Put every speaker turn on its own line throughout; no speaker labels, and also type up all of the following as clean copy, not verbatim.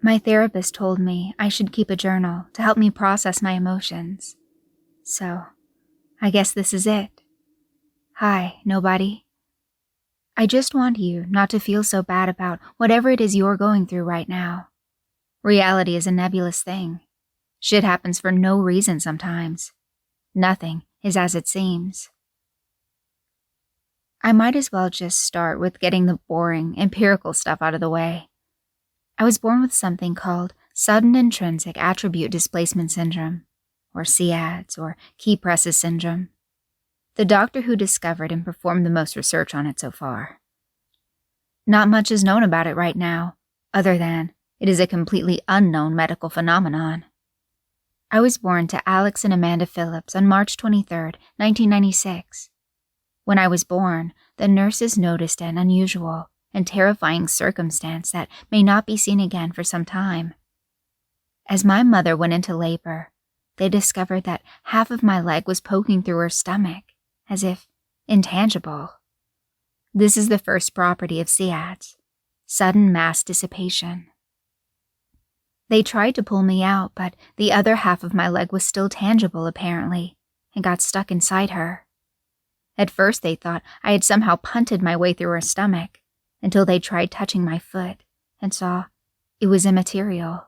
My therapist told me I should keep a journal to help me process my emotions. So, I guess this is it. Hi, nobody. I just want you not to feel so bad about whatever it is you're going through right now. Reality is a nebulous thing. Shit happens for no reason sometimes. Nothing is as it seems. I might as well just start with getting the boring, empirical stuff out of the way. I was born with something called Sudden Intrinsic Attribute Displacement Syndrome, or SIADS, or Key-Press's syndrome. The doctor who discovered and performed the most research on it so far. Not much is known about it right now, other than it is a completely unknown medical phenomenon. I was born to Alex and Amanda Phillips on March 23, 1996. When I was born, the nurses noticed an unusual and terrifying circumstance that may not be seen again for some time. As my mother went into labor, they discovered that half of my leg was poking through her stomach, as if intangible. This is the first property of SIADS, sudden mass dissipation. They tried to pull me out, but the other half of my leg was still tangible apparently, and got stuck inside her. At first they thought I had somehow punted my way through her stomach, until they tried touching my foot and saw it was immaterial.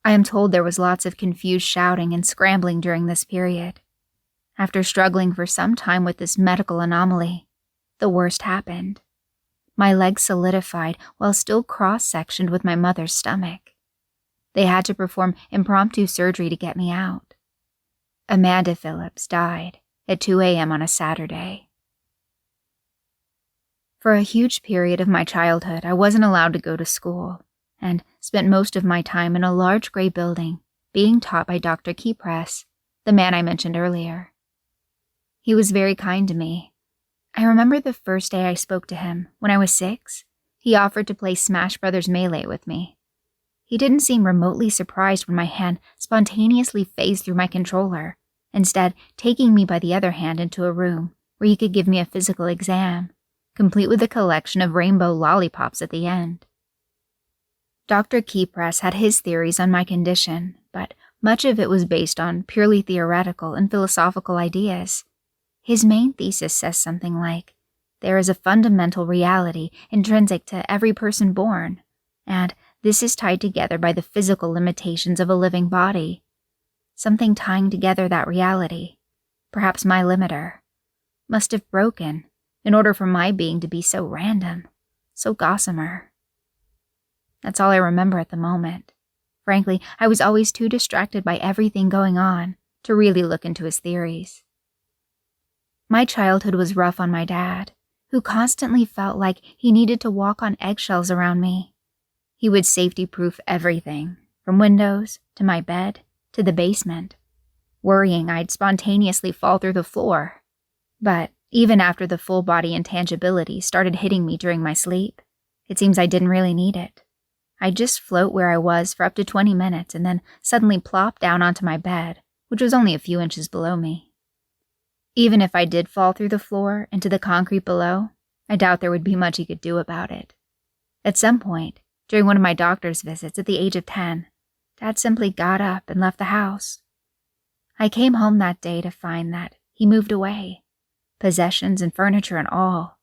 I am told there was lots of confused shouting and scrambling during this period. After struggling for some time with this medical anomaly, the worst happened. My leg solidified while still cross-sectioned with my mother's stomach. They had to perform impromptu surgery to get me out. Amanda Phillips died at 2 a.m. on a Saturday. For a huge period of my childhood, I wasn't allowed to go to school, and spent most of my time in a large gray building, being taught by Dr. Creeparoni, the man I mentioned earlier. He was very kind to me. I remember the first day I spoke to him, when I was 6, he offered to play Smash Brothers Melee with me. He didn't seem remotely surprised when my hand spontaneously phased through my controller, instead taking me by the other hand into a room where he could give me a physical exam, complete with a collection of rainbow lollipops at the end. Dr. Creeparoni had his theories on my condition, but much of it was based on purely theoretical and philosophical ideas. His main thesis says something like, there is a fundamental reality intrinsic to every person born, and this is tied together by the physical limitations of a living body. Something tying together that reality, perhaps my limiter, must have broken in order for my being to be so random, so gossamer. That's all I remember at the moment. Frankly, I was always too distracted by everything going on to really look into his theories. My childhood was rough on my dad, who constantly felt like he needed to walk on eggshells around me. He would safety-proof everything, from windows to my bed to the basement, worrying I'd spontaneously fall through the floor. But even after the full-body intangibility started hitting me during my sleep, it seems I didn't really need it. I'd just float where I was for up to 20 minutes and then suddenly plop down onto my bed, which was only a few inches below me. Even if I did fall through the floor into the concrete below, I doubt there would be much he could do about it. At some point, during one of my doctor's visits at the age of 10, Dad simply got up and left the house. I came home that day to find that he moved away, possessions and furniture and all,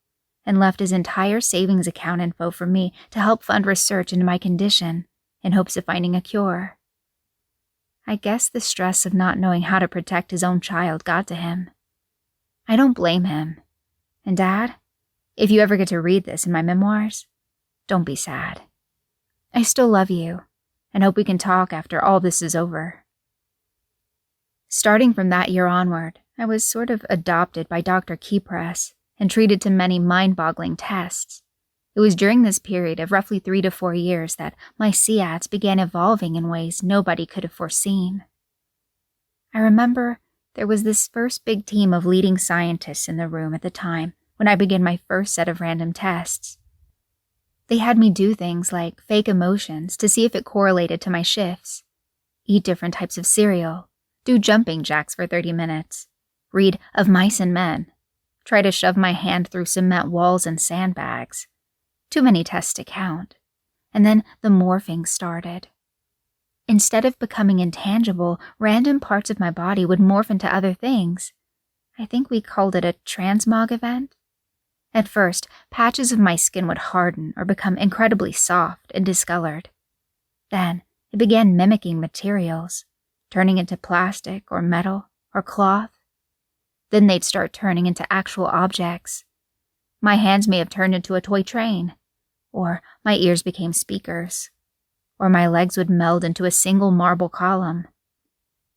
and left his entire savings account info for me to help fund research into my condition in hopes of finding a cure. I guess the stress of not knowing how to protect his own child got to him. I don't blame him. And Dad, if you ever get to read this in my memoirs, don't be sad. I still love you, and hope we can talk after all this is over. Starting from that year onward, I was sort of adopted by Dr. Creeparoni and treated to many mind-boggling tests. It was during this period of roughly 3 to 4 years that my SIADS began evolving in ways nobody could have foreseen. I remember there was this first big team of leading scientists in the room at the time when I began my first set of random tests. They had me do things like fake emotions to see if it correlated to my shifts, eat different types of cereal, do jumping jacks for 30 minutes, read Of Mice and Men, try to shove my hand through cement walls and sandbags. Too many tests to count. and then the morphing started. Instead of becoming intangible, random parts of my body would morph into other things. I think we called it a transmog event. At first, patches of my skin would harden or become incredibly soft and discolored. Then, it began mimicking materials, turning into plastic or metal or cloth. Then they'd start turning into actual objects. My hands may have turned into a toy train, or my ears became speakers, or my legs would meld into a single marble column.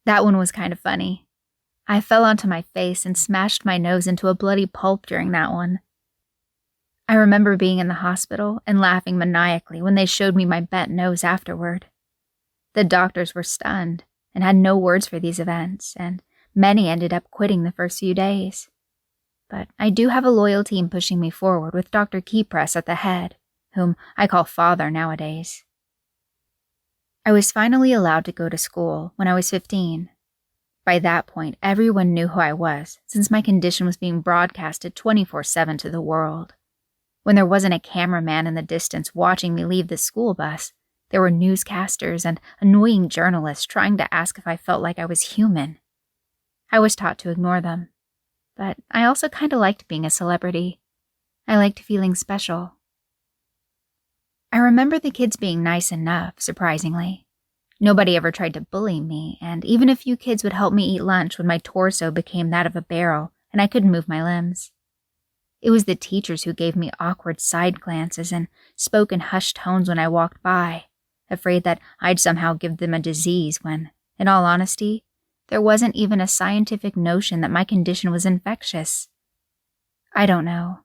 That one was kind of funny. I fell onto my face and smashed my nose into a bloody pulp during that one. I remember being in the hospital and laughing maniacally when they showed me my bent nose afterward. The doctors were stunned and had no words for these events, and many ended up quitting the first few days. But I do have a loyal team pushing me forward with Dr. Creeparoni at the head, whom I call Father nowadays. I was finally allowed to go to school when I was 15. By that point, everyone knew who I was, since my condition was being broadcasted 24/7 to the world. When there wasn't a cameraman in the distance watching me leave the school bus, there were newscasters and annoying journalists trying to ask if I felt like I was human. I was taught to ignore them, but I also kind of liked being a celebrity. I liked feeling special. I remember the kids being nice enough, surprisingly. Nobody ever tried to bully me, and even a few kids would help me eat lunch when my torso became that of a barrel and I couldn't move my limbs. It was the teachers who gave me awkward side glances and spoke in hushed tones when I walked by, afraid that I'd somehow give them a disease when, in all honesty, there wasn't even a scientific notion that my condition was infectious. I don't know.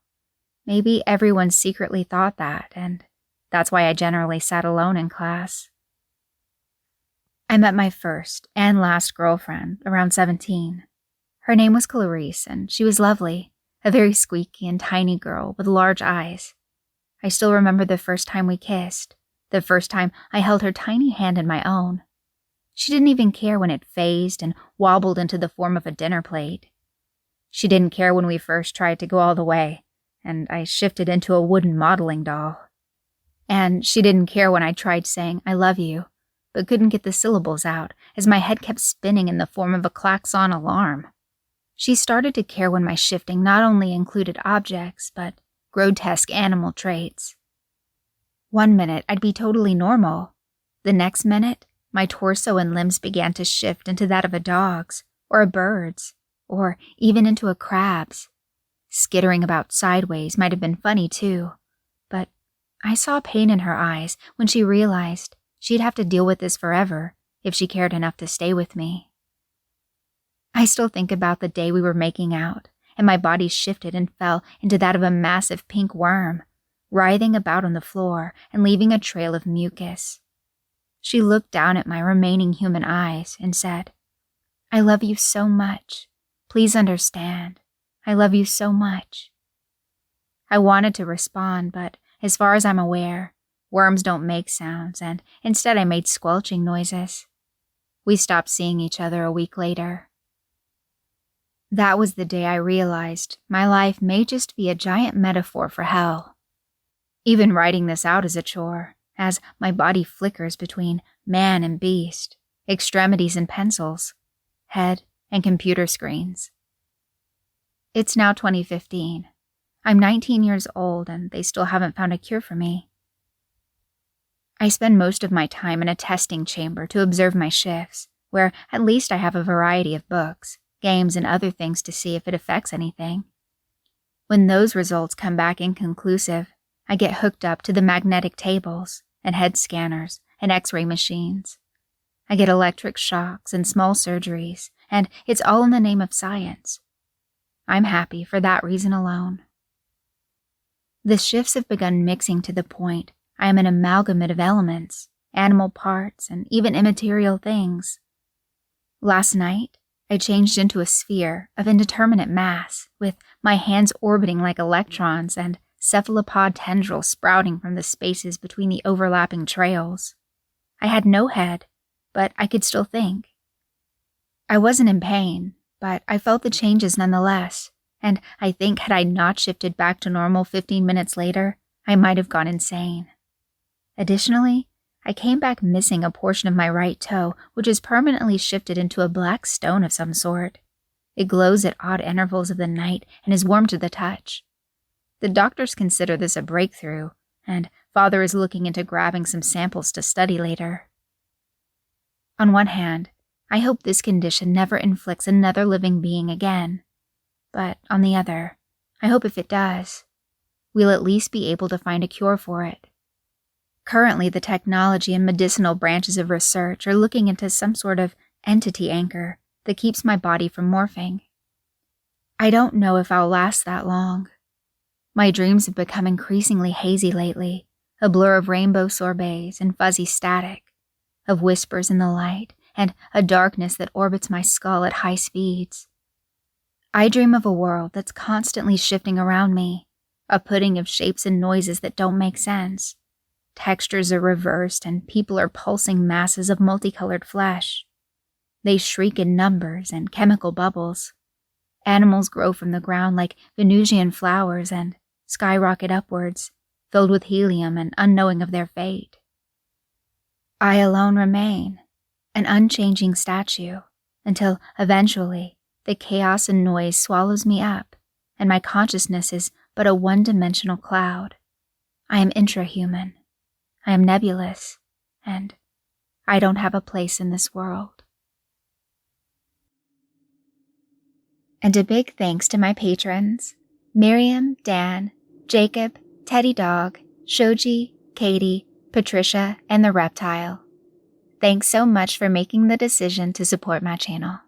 Maybe everyone secretly thought that, and that's why I generally sat alone in class. I met my first and last girlfriend around 17. Her name was Clarice, and she was lovely. A very squeaky and tiny girl with large eyes. I still remember the first time we kissed, the first time I held her tiny hand in my own. She didn't even care when it phased and wobbled into the form of a dinner plate. She didn't care when we first tried to go all the way, and I shifted into a wooden modeling doll. And she didn't care when I tried saying, "I love you," but couldn't get the syllables out as my head kept spinning in the form of a klaxon alarm. She started to care when my shifting not only included objects, but grotesque animal traits. One minute, I'd be totally normal. The next minute, my torso and limbs began to shift into that of a dog's, or a bird's, or even into a crab's. Skittering about sideways might have been funny too, but I saw pain in her eyes when she realized she'd have to deal with this forever if she cared enough to stay with me. I still think about the day we were making out, and my body shifted and fell into that of a massive pink worm, writhing about on the floor and leaving a trail of mucus. She looked down at my remaining human eyes and said, "I love you so much. Please understand. I love you so much." I wanted to respond, but as far as I'm aware, worms don't make sounds, and instead I made squelching noises. We stopped seeing each other a week later. That was the day I realized my life may just be a giant metaphor for hell. Even writing this out is a chore, as my body flickers between man and beast, extremities and pencils, head and computer screens. It's now 2015. I'm 19 years old and they still haven't found a cure for me. I spend most of my time in a testing chamber to observe my shifts, where at least I have a variety of books, games, and other things to see if it affects anything. When those results come back inconclusive, I get hooked up to the magnetic tables and head scanners and x-ray machines. I get electric shocks and small surgeries, and it's all in the name of science. I'm happy for that reason alone. The shifts have begun mixing to the point I am an amalgamate of elements, animal parts, and even immaterial things. Last night, I changed into a sphere of indeterminate mass, with my hands orbiting like electrons and cephalopod tendrils sprouting from the spaces between the overlapping trails. I had no head, but I could still think. I wasn't in pain, but I felt the changes nonetheless, and I think had I not shifted back to normal 15 minutes later, I might have gone insane. Additionally, I came back missing a portion of my right toe, which is permanently shifted into a black stone of some sort. It glows at odd intervals of the night and is warm to the touch. The doctors consider this a breakthrough, and Father is looking into grabbing some samples to study later. On one hand, I hope this condition never inflicts another living being again. But on the other, I hope if it does, we'll at least be able to find a cure for it. Currently, the technology and medicinal branches of research are looking into some sort of entity anchor that keeps my body from morphing. I don't know if I'll last that long. My dreams have become increasingly hazy lately, a blur of rainbow sorbets and fuzzy static, of whispers in the light and a darkness that orbits my skull at high speeds. I dream of a world that's constantly shifting around me, a pudding of shapes and noises that don't make sense. Textures are reversed and people are pulsing masses of multicolored flesh. They shriek in numbers and chemical bubbles. Animals grow from the ground like Venusian flowers and skyrocket upwards, filled with helium and unknowing of their fate. I alone remain, an unchanging statue, until eventually the chaos and noise swallows me up, and my consciousness is but a one-dimensional cloud. I am intrahuman. I am nebulous, and I don't have a place in this world. And a big thanks to my patrons, Miriam, Dan, Jacob, Teddy Dog, Shoji, Katie, Patricia, and the Reptile. Thanks so much for making the decision to support my channel.